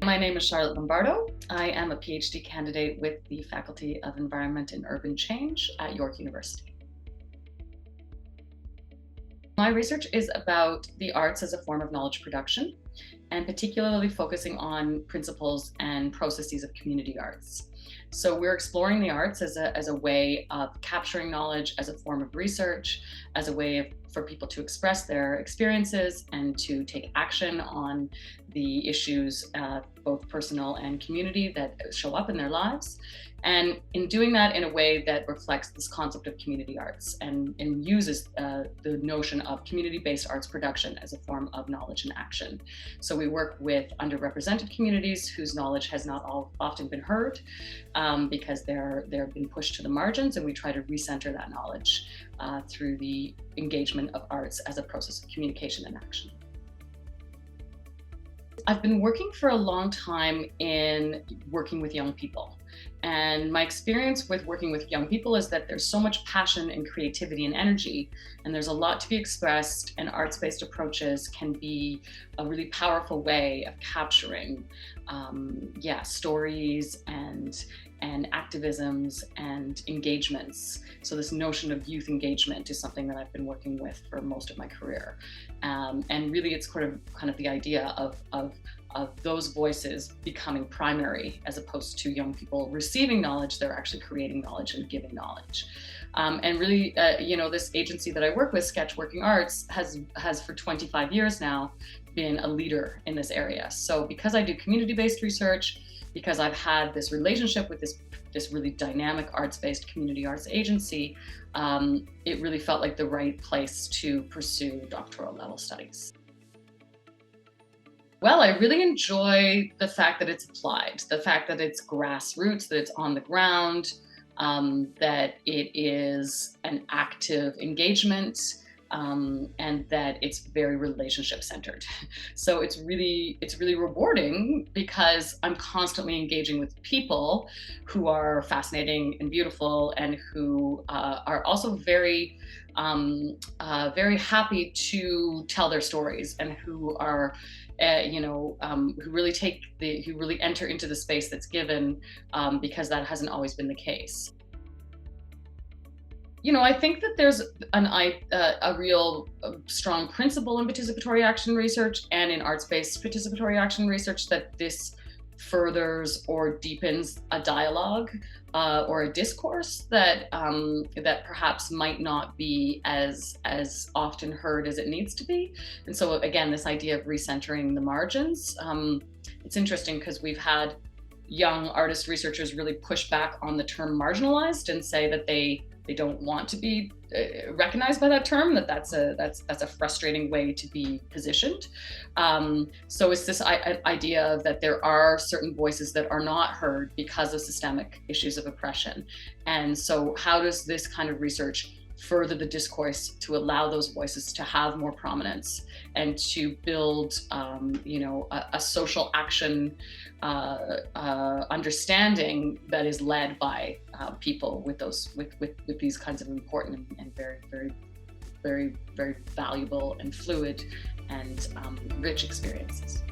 My name is Charlotte Lombardo. I am a PhD candidate with the Faculty of Environment and Urban Change at York University. My research is about the arts as a form of knowledge production, and particularly focusing on principles and processes of community arts. So we're exploring the arts as a way of capturing knowledge, as a form of research, as a way for people to express their experiences and to take action on the issues, both personal and community, that show up in their lives. And in doing that in a way that reflects this concept of community arts and uses the notion of community-based arts production as a form of knowledge and action. So we work with underrepresented communities whose knowledge has not often been heard because they're being pushed to the margins, and we try to recenter that knowledge through the engagement of arts as a process of communication and action. I've been working for a long time in working with young people. And my experience with working with young people is that there's so much passion and creativity and energy, and there's a lot to be expressed, and arts-based approaches can be a really powerful way of capturing stories and activisms and engagements. So this notion of youth engagement is something that I've been working with for most of my career. And really it's kind of the idea of those voices becoming primary as opposed to young people receiving knowledge. They're actually creating knowledge and giving knowledge. And really, this agency that I work with, Sketch Working Arts, has for 25 years now been a leader in this area. So because I do community-based research, because I've had this relationship with this really dynamic arts-based community arts agency, it really felt like the right place to pursue doctoral level studies. Well, I really enjoy the fact that it's applied, the fact that it's grassroots, that it's on the ground, that it is an active engagement, and that it's very relationship centered. So it's really rewarding because I'm constantly engaging with people who are fascinating and beautiful, and who are also very happy to tell their stories, and who are who really enter into the space that's given, because that hasn't always been the case. I think that there's a real strong principle in participatory action research and in arts-based participatory action research that this furthers or deepens a dialogue or a discourse that perhaps might not be as often heard as it needs to be. And so again, this idea of recentering the margins, it's interesting because we've had young artist researchers really push back on the term marginalized and say that they don't want to be recognized by that term, that's a frustrating way to be positioned. So it's this idea that there are certain voices that are not heard because of systemic issues of oppression. And so how does this kind of research further the discourse to allow those voices to have more prominence and to build a social action understanding that is led by people with these kinds of important and very valuable and fluid and rich experiences.